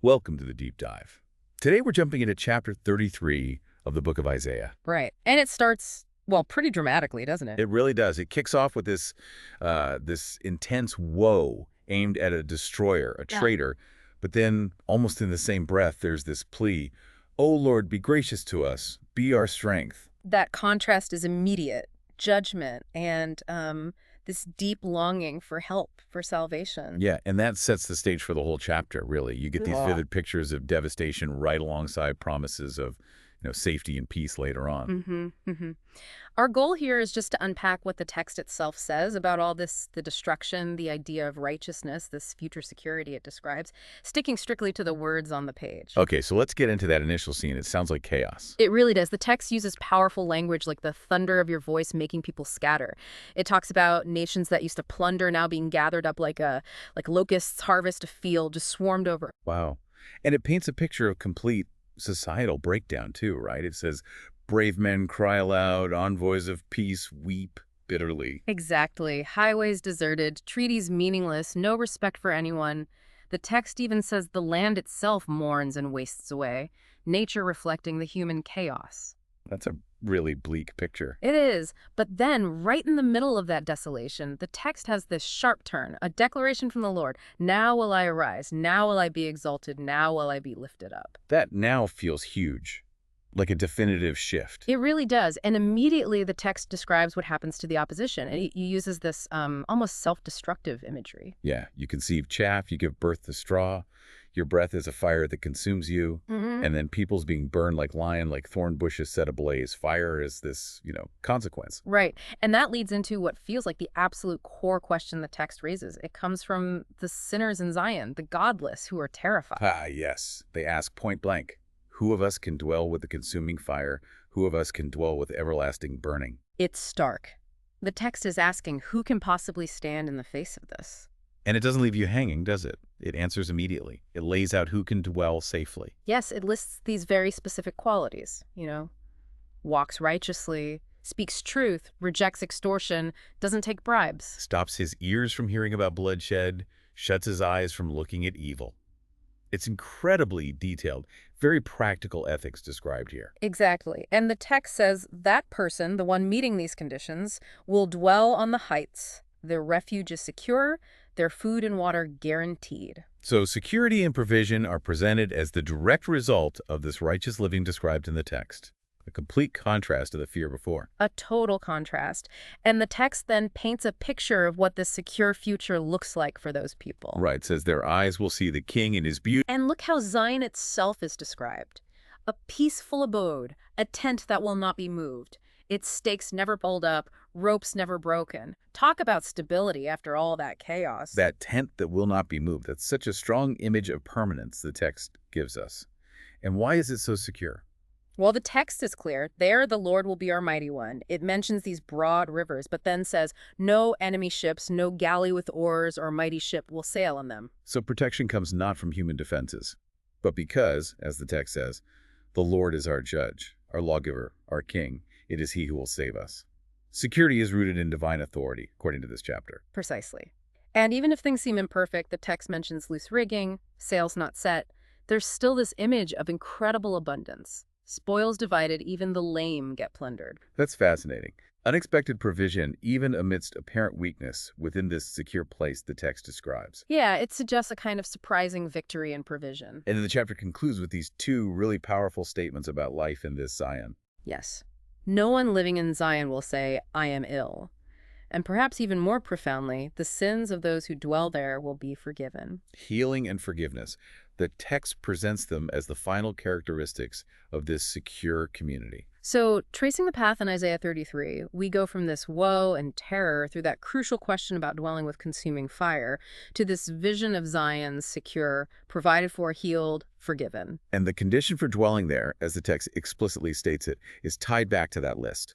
Welcome to the deep dive. Today we're jumping into chapter 33 of the book of Isaiah. Right. And it starts, well, pretty dramatically, doesn't it? It really does. It kicks off with this intense woe aimed at a destroyer, a Yeah. traitor, but then almost in the same breath there's this plea, "O Lord, be gracious to us, be our strength." That contrast is immediate. Judgment and this deep longing for help, for salvation. Yeah, and that sets the stage for the whole chapter, really. You get these Yeah. vivid pictures of devastation right alongside promises of, safety and peace later on. Our goal here is just to unpack what the text itself says about all this, the destruction, the idea of righteousness, this future security it describes, sticking strictly to the words on the page. Okay, so let's get into that initial scene. It sounds like chaos. It really does. The text uses powerful language like the thunder of your voice making people scatter. It talks about nations that used to plunder now being gathered up like locusts harvest a field, just swarmed over. Wow. And it paints a picture of complete societal breakdown too, right? It says, brave men cry aloud, envoys of peace weep bitterly. Exactly. Highways deserted, treaties meaningless, no respect for anyone. The text even says the land itself mourns and wastes away, nature reflecting the human chaos. That's a really bleak picture. It is, but then, right in the middle of that desolation, the text has this sharp turn, a declaration from the Lord. Now will I arise, now will I be exalted, now will I be lifted up. That now feels huge, like a definitive shift. It really does, and immediately the text describes what happens to the opposition. And it uses this almost self-destructive imagery. Yeah, you conceive chaff, you give birth to straw, your breath is a fire that consumes you, and then people's being burned like like thorn bushes set ablaze. Fire is this, consequence. Right, and that leads into what feels like the absolute core question the text raises. It comes from the sinners in Zion, the godless who are terrified. Ah, yes. They ask point blank, who of us can dwell with the consuming fire? Who of us can dwell with everlasting burning? It's stark. The text is asking, who can possibly stand in the face of this? And it doesn't leave you hanging, does it? It answers immediately. It lays out who can dwell safely. Yes, it lists these very specific qualities, walks righteously, speaks truth, rejects extortion, doesn't take bribes. Stops his ears from hearing about bloodshed, shuts his eyes from looking at evil. It's incredibly detailed, very practical ethics described here. Exactly. And the text says that person, the one meeting these conditions, will dwell on the heights. Their refuge is secure, their food and water guaranteed. So security and provision are presented as the direct result of this righteous living described in the text. A complete contrast to the fear before. A total contrast. And the text then paints a picture of what this secure future looks like for those people. Right, it says their eyes will see the king in his beauty. And look how Zion itself is described. A peaceful abode, a tent that will not be moved. Its stakes never pulled up, ropes never broken. Talk about stability after all that chaos. That tent that will not be moved. That's such a strong image of permanence the text gives us. And why is it so secure? Well, the text is clear. There the Lord will be our mighty one. It mentions these broad rivers, but then says, no enemy ships, no galley with oars or mighty ship will sail on them. So protection comes not from human defenses, but because, as the text says, the Lord is our judge, our lawgiver, our king. It is he who will save us. Security is rooted in divine authority, according to this chapter. Precisely. And even if things seem imperfect, the text mentions loose rigging, sails not set, there's still this image of incredible abundance. Spoils divided, even the lame get plundered. That's fascinating. Unexpected provision, even amidst apparent weakness within this secure place the text describes. Yeah, it suggests a kind of surprising victory and provision. And then the chapter concludes with these two really powerful statements about life in this Zion. Yes. No one living in Zion will say, I am ill. And perhaps even more profoundly, the sins of those who dwell there will be forgiven. Healing and forgiveness. The text presents them as the final characteristics of this secure community. So, tracing the path in Isaiah 33, we go from this woe and terror through that crucial question about dwelling with consuming fire to this vision of Zion secure, provided for, healed, forgiven. And the condition for dwelling there, as the text explicitly states it, is tied back to that list.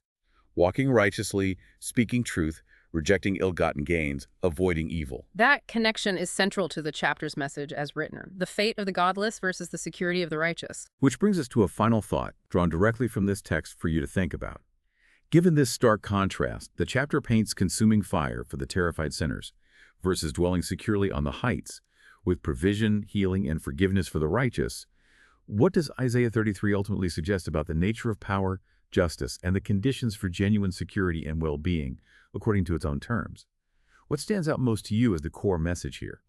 Walking righteously, speaking truth, rejecting ill-gotten gains, avoiding evil. That connection is central to the chapter's message as written, the fate of the godless versus the security of the righteous. Which brings us to a final thought, drawn directly from this text for you to think about. Given this stark contrast, the chapter paints consuming fire for the terrified sinners versus dwelling securely on the heights, with provision, healing, and forgiveness for the righteous. What does Isaiah 33 ultimately suggest about the nature of power, justice, and the conditions for genuine security and well-being, according to its own terms? What stands out most to you as the core message here?